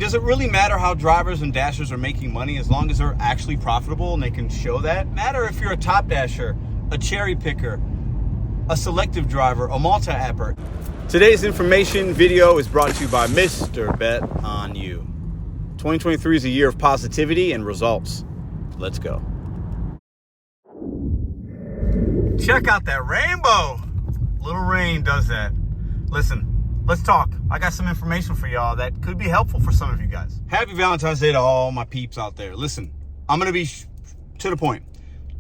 does it really matter how drivers and dashers are making money as long as they're actually profitable and they can show that? Matter if you're a top dasher, a cherry picker, a selective driver, a multi-apper. Today's information video is brought to you by Mr.BetonYou. 2023 is a year of positivity and results. Let's go. Check out that rainbow. Little rain does that. Listen, let's talk. I got some information for y'all that could be helpful for some of you guys. Happy Valentine's Day to all my peeps out there. Listen, I'm going to be to the point.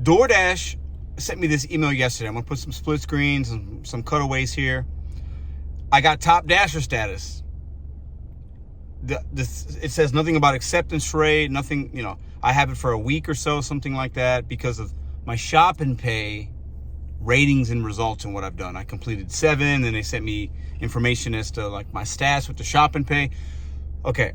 DoorDash sent me this email yesterday. I'm going to put some split screens and some cutaways here. I got top dasher status. It says nothing about acceptance rate, nothing, you know, I have it for a week or so, something like that, because of my shop and pay ratings and results and what I've done. I completed 7, and they sent me information as to like my stats with the shop and pay. Okay.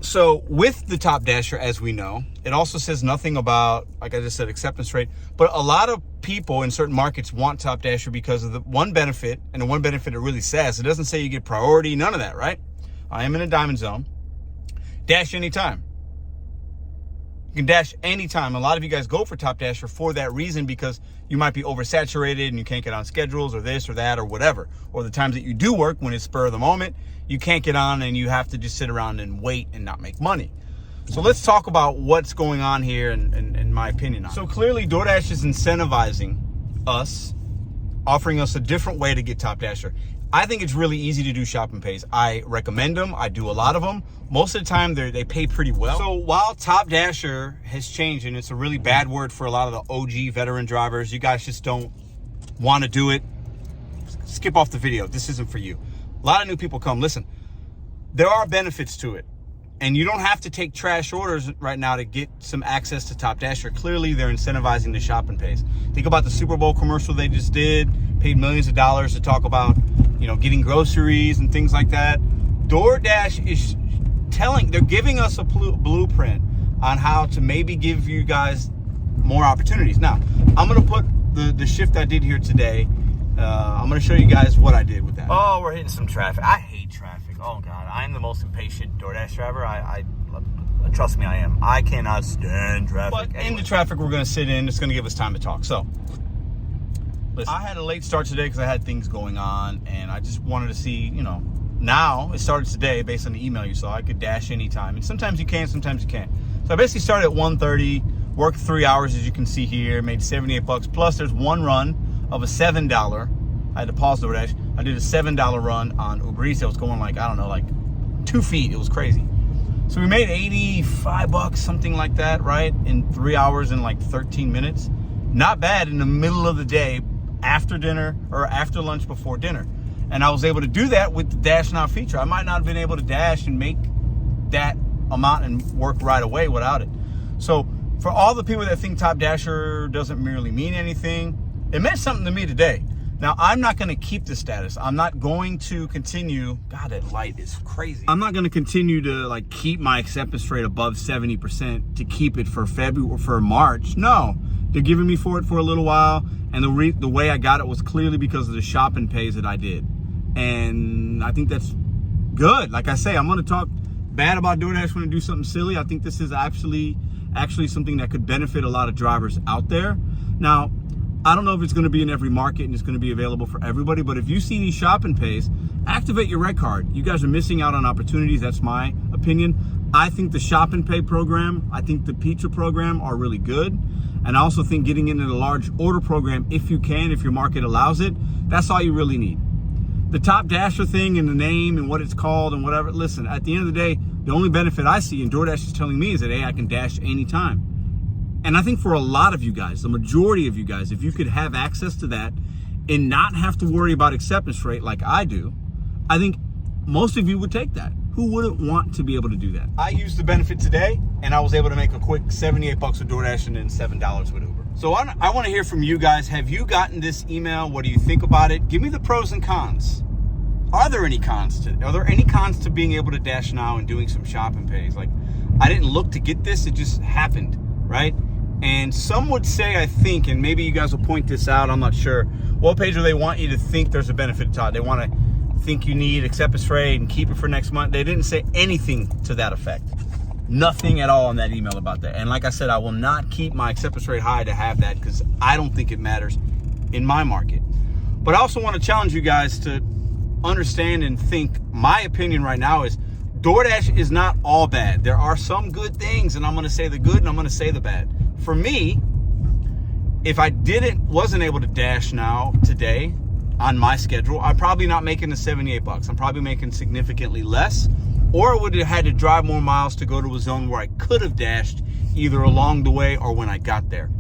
So with the top dasher, as we know, it also says nothing about, like I just said, acceptance rate. But a lot of people in certain markets want top dasher because of the one benefit, and the one benefit it really says, it doesn't say you get priority, none of that, right? I am in a diamond zone. Dash anytime. You can dash anytime. A lot of you guys go for top dasher for that reason, because you might be oversaturated and you can't get on schedules or this or that or whatever. Or the times that you do work, when it's spur of the moment, you can't get on and you have to just sit around and wait and not make money. So let's talk about what's going on here and my opinion on it. So clearly DoorDash is incentivizing us, offering us a different way to get top dasher. I think it's really easy to do shop and pays. I recommend them. I do a lot of them. Most of the time, they pay pretty well. So while top dasher has changed, and it's a really bad word for a lot of the OG veteran drivers, you guys just don't want to do it, skip off the video. This isn't for you. A lot of new people come. Listen, there are benefits to it. And you don't have to take trash orders right now to get some access to top dasher. Clearly, they're incentivizing the shop and pays. Think about the Super Bowl commercial they just did, paid millions of dollars to talk about, you know, getting groceries and things like that. DoorDash is they're giving us a blueprint on how to maybe give you guys more opportunities. Now, I'm going to put the shift I did here today. I'm going to show you guys what I did with that. Oh, we're hitting some traffic. I hate traffic. Oh, God. I am the most impatient DoorDash driver. Trust me, I am. I cannot stand traffic. But anyway, in the traffic we're going to sit in, it's going to give us time to talk. So, listen, I had a late start today because I had things going on, and I just wanted to see, you know, now it started today based on the email you saw. I could dash anytime, and sometimes you can, sometimes you can't. So I basically started at 1:30, worked 3 hours, as you can see here, made $78 plus. There's one run of a $7. I had to pause DoorDash. I did a $7 run on Uber Eats. I was going like, I don't know, like 2 feet. It was crazy. So we made $85, something like that, right? In 3 hours and like 13 minutes. Not bad in the middle of the day, after dinner or after lunch, before dinner. And I was able to do that with the Dash Now feature. I might not have been able to dash and make that amount and work right away without it. So for all the people that think top dasher doesn't merely mean anything, it meant something to me today. Now, I'm not going to keep the status. I'm not going to continue. God, that light is crazy. I'm not going to continue to like keep my acceptance rate above 70% to keep it for February or for March. No, they're giving me for it for a little while. And the way I got it was clearly because of the shop and pays that I did. And I think that's good. Like I say, I'm going to talk bad about DoorDash when I do something silly. I think this is actually something that could benefit a lot of drivers out there. Now, I don't know if it's going to be in every market and it's going to be available for everybody, but if you see these shop and pays, activate your red card. You guys are missing out on opportunities. That's my opinion. I think the shop and pay program, I think the pizza program are really good. And I also think getting into the large order program, if you can, if your market allows it, that's all you really need. The top dasher thing and the name and what it's called and whatever, listen, at the end of the day, the only benefit I see, and DoorDash is telling me, is that, hey, I can dash anytime. And I think for a lot of you guys, the majority of you guys, if you could have access to that and not have to worry about acceptance rate like I do, I think most of you would take that. Who wouldn't want to be able to do that? I used the benefit today, and I was able to make a quick $78 with DoorDash and then $7 with Uber. So I want to hear from you guys. Have you gotten this email? What do you think about it? Give me the pros and cons. Are there any cons to being able to dash now and doing some shop and pays? Like, I didn't look to get this, it just happened, right? And some would say, I think, and maybe you guys will point this out, I'm not sure, what page do they want you to think there's a benefit to? They want to think you need acceptance rate and keep it for next month. They didn't say anything to that effect. Nothing at all in that email about that. And like I said, I will not keep my acceptance rate high to have that because I don't think it matters in my market. But I also want to challenge you guys to understand and think. My opinion right now is DoorDash is not all bad. There are some good things, and I'm going to say the good and I'm going to say the bad. For me, if I wasn't able to dash now today on my schedule, I'm probably not making the 78 bucks. I'm probably making significantly less, or I would have had to drive more miles to go to a zone where I could have dashed either along the way or when I got there.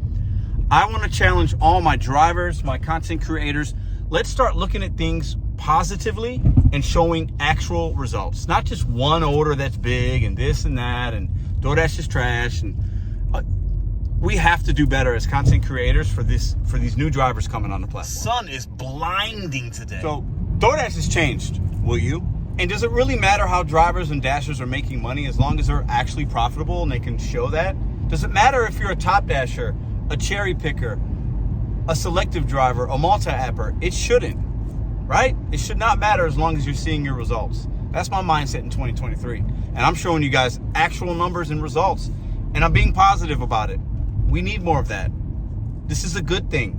I want to challenge all my drivers, my content creators. Let's start looking at things positively and showing actual results. Not just one order that's big and this and that and DoorDash is trash. And we have to do better as content creators for these new drivers coming on the platform. Sun is blinding today. So DoorDash has changed, will you? And does it really matter how drivers and dashers are making money as long as they're actually profitable and they can show that? Does it matter if you're a top dasher, a cherry picker, a selective driver, a multi-apper? It shouldn't, right? It should not matter as long as you're seeing your results. That's my mindset in 2023. And I'm showing you guys actual numbers and results, and I'm being positive about it. We need more of that. This is a good thing.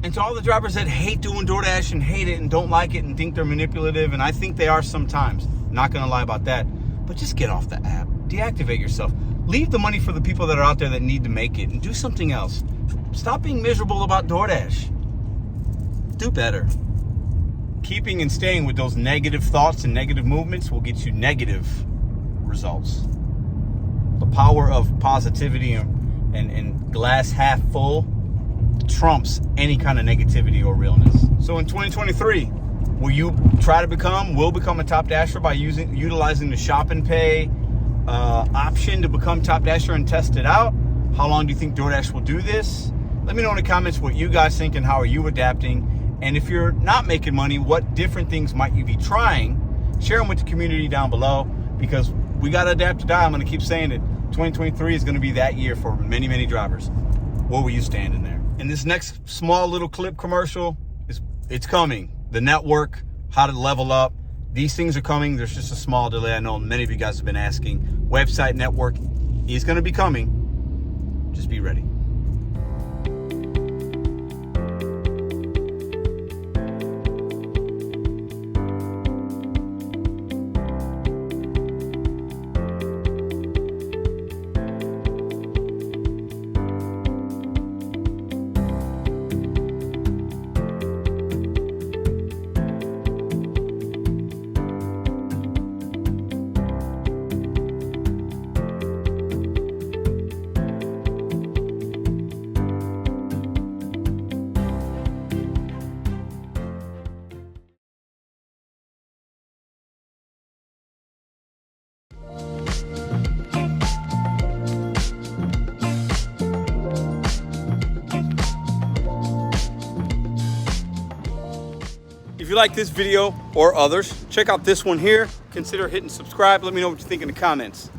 And to all the drivers that hate doing DoorDash and hate it and don't like it and think they're manipulative, and I think they are sometimes, not gonna lie about that, but just get off the app, deactivate yourself. Leave the money for the people that are out there that need to make it and do something else. Stop being miserable about DoorDash. Do better. Keeping and staying with those negative thoughts and negative movements will get you negative results. The power of positivity and glass half full trumps any kind of negativity or realness. So in 2023, will become a top dasher by utilizing the shop and pay option to become top dasher and test it out? How long do you think DoorDash will do this? Let me know in the comments what you guys think and how are you adapting. And if you're not making money, what different things might you be trying? Share them with the community down below, because we got to adapt to die. I'm going to keep saying it. 2023 is going to be that year for many, many drivers. Where will you stand in there? And this next small little clip commercial, it's coming. The network, how to level up. These things are coming. There's just a small delay. I know many of you guys have been asking. Website network is going to be coming. Just be ready. If you like this video or others, check out this one here. Consider hitting subscribe. Let me know what you think in the comments.